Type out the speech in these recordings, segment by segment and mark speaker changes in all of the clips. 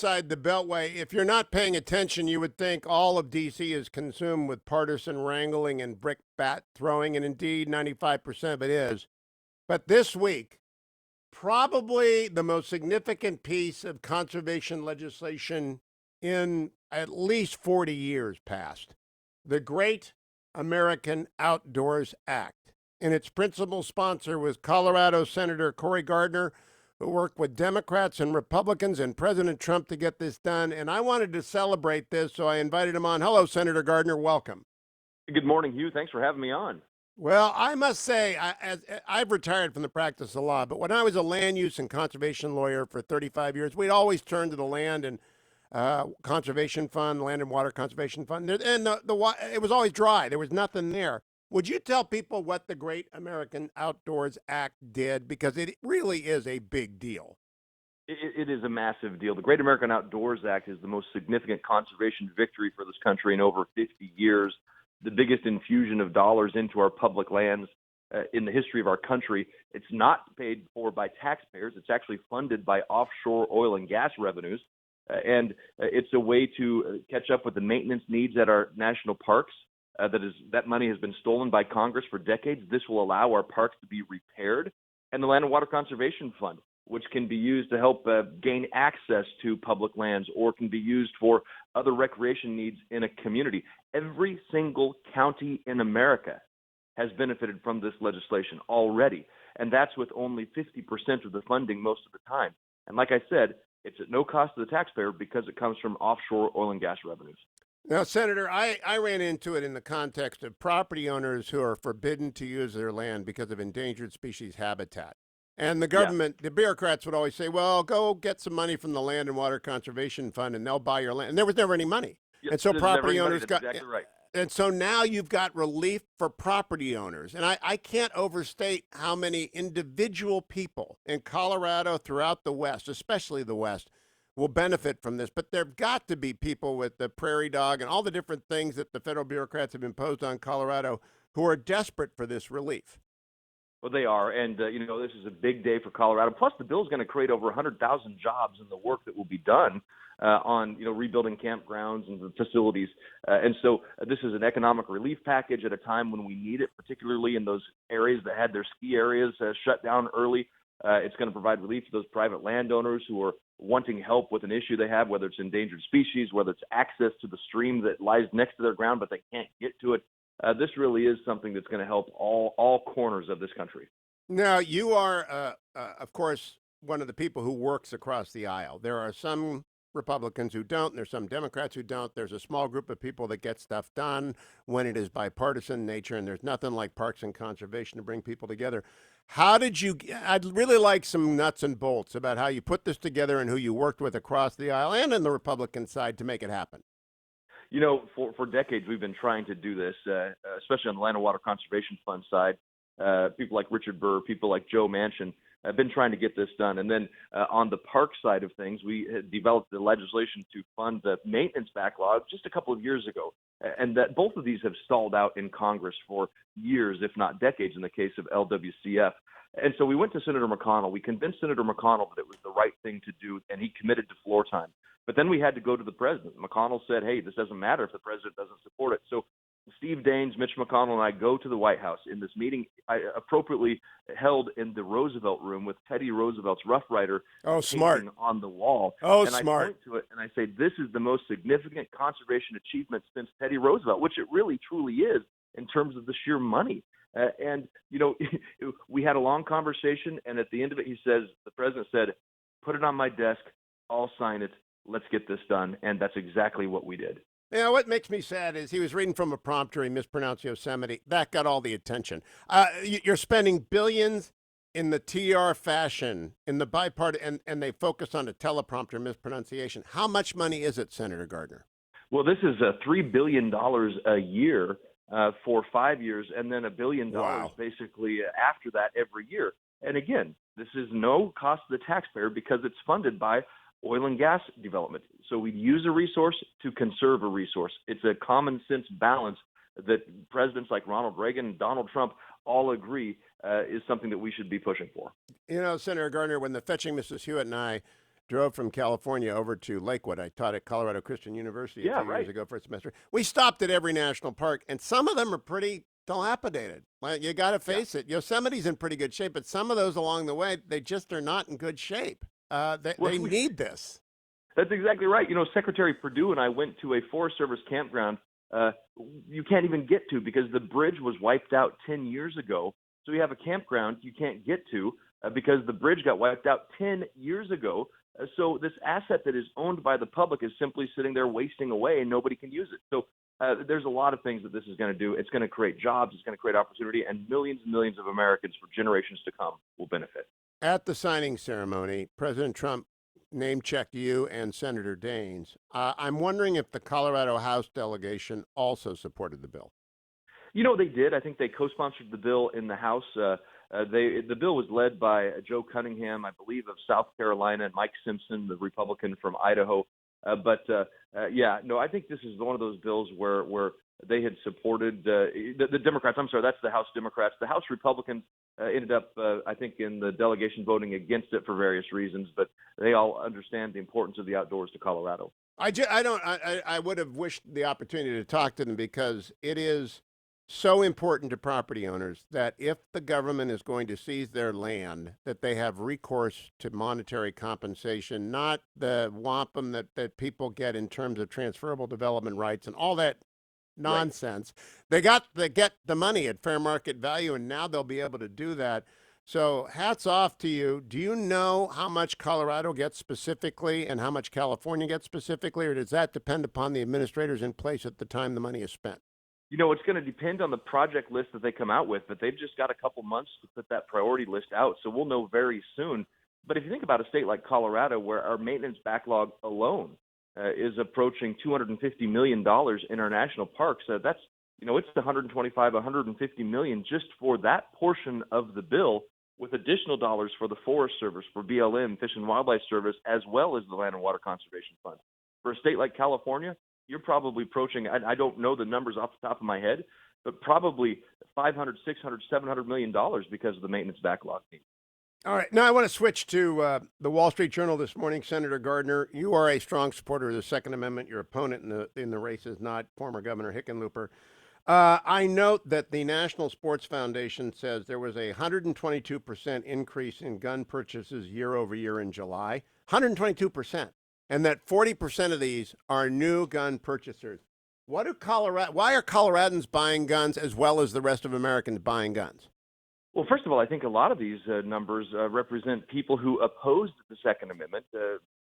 Speaker 1: Inside the Beltway, if you're not paying attention, you would think all of D.C. is consumed with partisan wrangling and brickbat throwing, and indeed 95% of it is. But this week, probably the most significant piece of conservation legislation in at least 40 years past, the Great American Outdoors Act. And its principal sponsor was Colorado Senator Cory Gardner, who worked with Democrats and Republicans and President Trump to get this done. And I wanted to celebrate this, so I invited him on. Hello, Senator Gardner. Welcome.
Speaker 2: Good morning, Hugh. Thanks for having me on.
Speaker 1: Well, I must say, I've retired from the practice of law, but when I was a land use and conservation lawyer for 35 years, we'd always turn to the Land and Conservation Fund, Land and Water Conservation Fund, and it was always dry. There was nothing there. Would you tell people what the Great American Outdoors Act did? Because it really is a big deal.
Speaker 2: It is a massive deal. The Great American Outdoors Act is the most significant conservation victory for this country in over 50 years, the biggest infusion of dollars into our public lands in the history of our country. It's not paid for by taxpayers. It's actually funded by offshore oil and gas revenues. And it's a way to catch up with the maintenance needs at our national parks. That money has been stolen by Congress for decades. This will allow our parks to be repaired. And the Land and Water Conservation Fund, which can be used to help gain access to public lands or can be used for other recreation needs in a community. Every single county in America has benefited from this legislation already, and that's with only 50% of the funding most of the time. And like I said, it's at no cost to the taxpayer because it comes from offshore oil and gas revenues.
Speaker 1: Now, Senator, I ran into it in the context of property owners who are forbidden to use their land because of endangered species habitat. And the
Speaker 2: Yeah,
Speaker 1: government, the bureaucrats would always say, well, go get some money from the Land and Water Conservation Fund and they'll buy your land. And there was never any money.
Speaker 2: yep,
Speaker 1: And so
Speaker 2: there's never
Speaker 1: property
Speaker 2: any money.
Speaker 1: owners
Speaker 2: That's exactly right.
Speaker 1: and so now you've got relief for property owners. And I can't overstate how many individual people in Colorado, throughout the West, especially the West, will benefit from this. But there've got to be people with the prairie dog and all the different things that the federal bureaucrats have imposed on Colorado who are desperate for this relief.
Speaker 2: Well, they are, and this is a big day for Colorado. Plus, the bill is going to create over 100,000 jobs in the work that will be done on rebuilding campgrounds and facilities. And so this is an economic relief package at a time when we need it, particularly in those areas that had their ski areas shut down early. It's going to provide relief to those private landowners who are wanting help with an issue they have, whether it's endangered species, whether it's access to the stream that lies next to their ground, but they can't get to it. This really is something that's going to help all corners of this country.
Speaker 1: Now, you are, of course, one of the people who works across the aisle. There are some Republicans who don't, and there's some Democrats who don't. There's a small group of people that get stuff done when it is bipartisan nature, and there's nothing like parks and conservation to bring people together. How did you? I'd really like some nuts and bolts about how you put this together and who you worked with across the aisle and on the Republican side to make it happen.
Speaker 2: For decades, we've been trying to do this, especially on the Land and Water Conservation Fund side. People like Richard Burr, people like Joe Manchin have been trying to get this done. And then on the park side of things, we had developed the legislation to fund the maintenance backlog just a couple of years ago. And that both of these have stalled out in Congress for years, if not decades, in the case of LWCF. And so we went to Senator McConnell. We convinced Senator McConnell that it was the right thing to do, and he committed to floor time. But then we had to go to the president. McConnell said, hey, this doesn't matter if the president doesn't support it. So Steve Daines, Mitch McConnell, and I go to the White House in this meeting appropriately held in the Roosevelt room with Teddy Roosevelt's Rough Rider
Speaker 1: Oh, smart.
Speaker 2: painting on the wall.
Speaker 1: Oh,
Speaker 2: And I
Speaker 1: smart.
Speaker 2: point to it and I say, this is the most significant conservation achievement since Teddy Roosevelt, which it really, truly is in terms of the sheer money. We had a long conversation, and at the end of it, the president said, put it on my desk, I'll sign it, let's get this done. And that's exactly what we did.
Speaker 1: Yeah, what makes me sad is he was reading from a prompter. He mispronounced Yosemite. That got all the attention. You're spending billions in the TR fashion, in the bipartisan, and they focus on a teleprompter mispronunciation. How much money is it, Senator Gardner?
Speaker 2: Well, this is $3 billion a year for 5 years, and then $1 billion
Speaker 1: Wow.
Speaker 2: basically after that every year. And again, this is no cost to the taxpayer because it's funded by oil and gas development. So we use a resource to conserve a resource. It's a common sense balance that presidents like Ronald Reagan and Donald Trump all agree is something that we should be pushing for.
Speaker 1: You know, Senator Gardner, when the Fetching Mrs. Hewitt and I drove from California over to Lakewood. I taught at Colorado Christian University a
Speaker 2: Yeah,
Speaker 1: few years
Speaker 2: right.
Speaker 1: ago for a semester. We stopped at every national park, and some of them are pretty dilapidated. Like, you got to
Speaker 2: Yeah.
Speaker 1: face it. Yosemite's in pretty good shape, but some of those along the way, they just are not in good shape. They
Speaker 2: Well,
Speaker 1: need this.
Speaker 2: that's exactly right. Secretary Perdue and I went to a Forest Service campground uh, you can't even get to because the bridge was wiped out 10 years ago. So you have a campground you can't get to because the bridge got wiped out 10 years ago. So this asset that is owned by the public is simply sitting there wasting away and nobody can use it. So there's a lot of things that this is going to do. It's going to create jobs, it's going to create opportunity, and millions of Americans for generations to come will benefit.
Speaker 1: At the signing ceremony, President Trump name checked you and Senator Daines. I'm wondering if the Colorado House delegation also supported the bill.
Speaker 2: They did. I think they co-sponsored the bill in the House. The bill was led by Joe Cunningham, I believe, of South Carolina, and Mike Simpson, the Republican from Idaho. I think this is one of those bills where they had supported the Democrats. I'm sorry, that's the House Democrats. The House Republicans ended up, I think, in the delegation voting against it for various reasons, but they all understand the importance of the outdoors to Colorado.
Speaker 1: I would have wished the opportunity to talk to them because it is so important to property owners that if the government is going to seize their land, that they have recourse to monetary compensation, not the wampum that people get in terms of transferable development rights and all that
Speaker 2: Right.
Speaker 1: nonsense. They get the money at fair market value, and now they'll be able to do that. So hats off to you. Do you know how much Colorado gets specifically and how much California gets specifically, or does that depend upon the administrators in place at the time the money is spent?
Speaker 2: It's going to depend on the project list that they come out with, but they've just got a couple months to put that priority list out, so we'll know very soon. But if you think about a state like Colorado, where our maintenance backlog alone is approaching $250 million in our national parks, that's it's 125, 150 million just for that portion of the bill, with additional dollars for the Forest Service, for BLM, Fish and Wildlife Service, as well as the Land and Water Conservation Fund. For a state like California, you're probably approaching, I don't know the numbers off the top of my head, but probably 500, 600, 700 million dollars because of the maintenance backlog needs.
Speaker 1: All right. Now I want to switch to the Wall Street Journal this morning. Senator Gardner, you are a strong supporter of the Second Amendment. Your opponent in the race is not, former Governor Hickenlooper. I note that the National Sports Foundation says there was a 122% increase in gun purchases year over year in July. 122%. And that 40% of these are new gun purchasers. Why are Coloradans buying guns as well as the rest of Americans buying guns?
Speaker 2: Well, first of all, I think a lot of these numbers represent people who opposed the Second Amendment,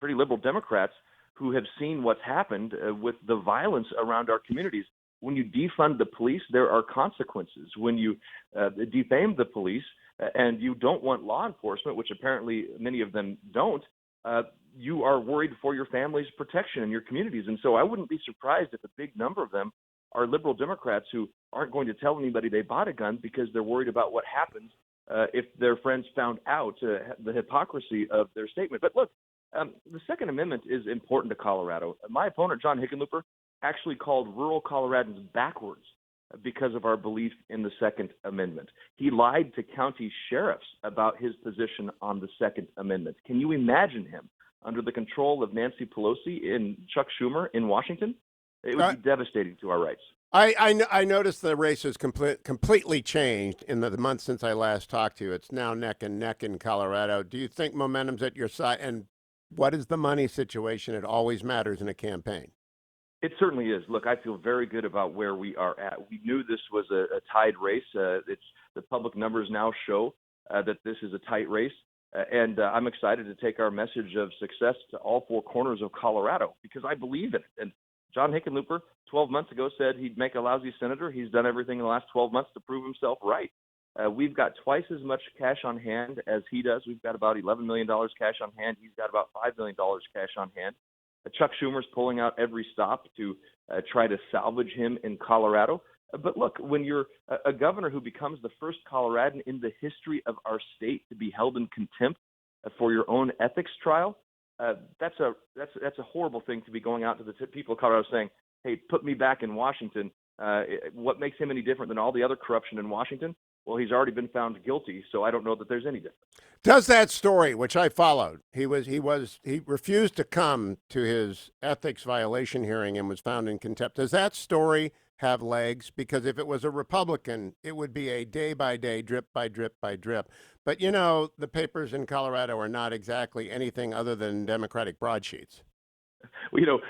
Speaker 2: pretty liberal Democrats who have seen what's happened with the violence around our communities. When you defund the police, there are consequences. When you defame the police and you don't want law enforcement, which apparently many of them don't, you are worried for your family's protection and your communities. And so I wouldn't be surprised if a big number of them are liberal Democrats who aren't going to tell anybody they bought a gun because they're worried about what happens if their friends found out the hypocrisy of their statement. But look, the Second Amendment is important to Colorado. My opponent, John Hickenlooper, actually called rural Coloradans backwards because of our belief in the Second Amendment. He lied to county sheriffs about his position on the Second Amendment. Can you imagine him under the control of Nancy Pelosi and Chuck Schumer in Washington? It would be devastating to our rights.
Speaker 1: I noticed the race has completely changed in the month since I last talked to you. It's now neck and neck in Colorado. Do you think momentum's at your side? And what is the money situation? It always matters in a campaign.
Speaker 2: It certainly is. Look, I feel very good about where we are at. We knew this was a tied race. The public numbers now show that this is a tight race. And I'm excited to take our message of success to all four corners of Colorado because I believe in it. And John Hickenlooper, 12 months ago, said he'd make a lousy senator. He's done everything in the last 12 months to prove himself right. We've got twice as much cash on hand as he does. We've got about $11 million cash on hand. He's got about $5 million cash on hand. Chuck Schumer's pulling out every stop to try to salvage him in Colorado. But look, when you're a governor who becomes the first Coloradan in the history of our state to be held in contempt for your own ethics trial, that's a horrible thing to be going out to the people of Colorado saying, "Hey, put me back in Washington." What makes him any different than all the other corruption in Washington? Well, he's already been found guilty, so I don't know that there's any difference.
Speaker 1: Does that story, which I followed, he refused to come to his ethics violation hearing and was found in contempt. Does that story have legs? Because if it was a Republican, it would be a day by day, drip by drip by drip. But you know, the papers in Colorado are not exactly anything other than Democratic broadsheets.
Speaker 2: Well,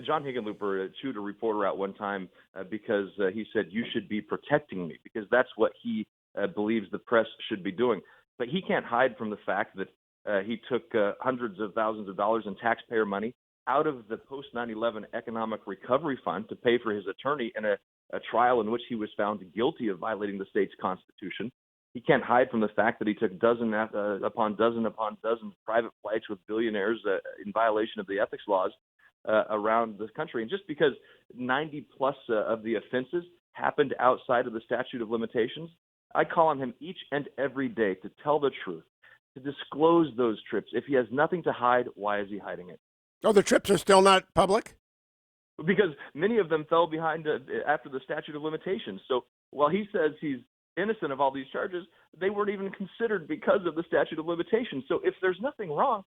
Speaker 2: John Hickenlooper chewed a reporter out one time because he said, "You should be protecting me," because that's what he believes the press should be doing. But he can't hide from the fact that he took hundreds of thousands of dollars in taxpayer money out of the post 9/11 Economic Recovery Fund to pay for his attorney in a trial in which he was found guilty of violating the state's constitution. He can't hide from the fact that he took dozen upon dozen private flights with billionaires in violation of the ethics laws around the country. And just because 90 plus of the offenses happened outside of the statute of limitations, I call on him each and every day to tell the truth, to disclose those trips. If he has nothing to hide, why is he hiding it?
Speaker 1: Oh, the trips are still not public?
Speaker 2: Because many of them fell behind after the statute of limitations. So while he says he's innocent of all these charges, they weren't even considered because of the statute of limitations. So if there's nothing wrong,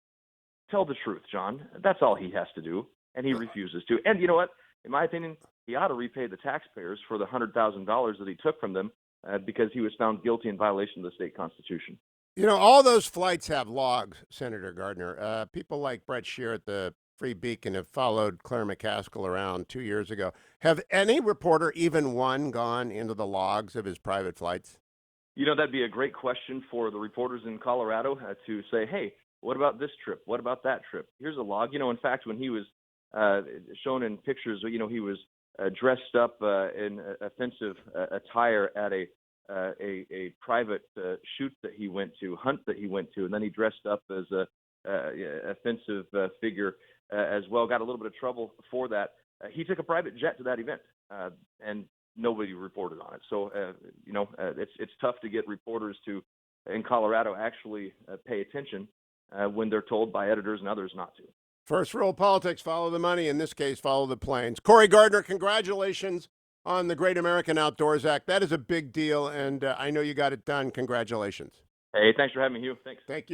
Speaker 2: tell the truth, John. That's all he has to do, and he refuses to. And you know what? In my opinion, he ought to repay the taxpayers for the $100,000 that he took from them because he was found guilty in violation of the state constitution.
Speaker 1: You know, all those flights have logs, Senator Gardner. People like Brett Shear at the Free Beacon have followed Claire McCaskill around 2 years ago. Have any reporter, even one, gone into the logs of his private flights?
Speaker 2: That'd be a great question for the reporters in Colorado to say, hey, what about this trip? What about that trip? Here's a log. In fact, when he was shown in pictures, he was dressed up in offensive attire at a private shoot that he went to, hunt that he went to, and then he dressed up as a offensive figure as well. Got a little bit of trouble for that. He took a private jet to that event, and nobody reported on it. So it's tough to get reporters in Colorado actually pay attention when they're told by editors and others not to.
Speaker 1: First rule of politics: follow the money. In this case, follow the planes. Cory Gardner, congratulations on the Great American Outdoors Act. That is a big deal, and I know you got it done. Congratulations.
Speaker 2: Hey, thanks for having me, Hugh. Thanks.
Speaker 1: Thank you.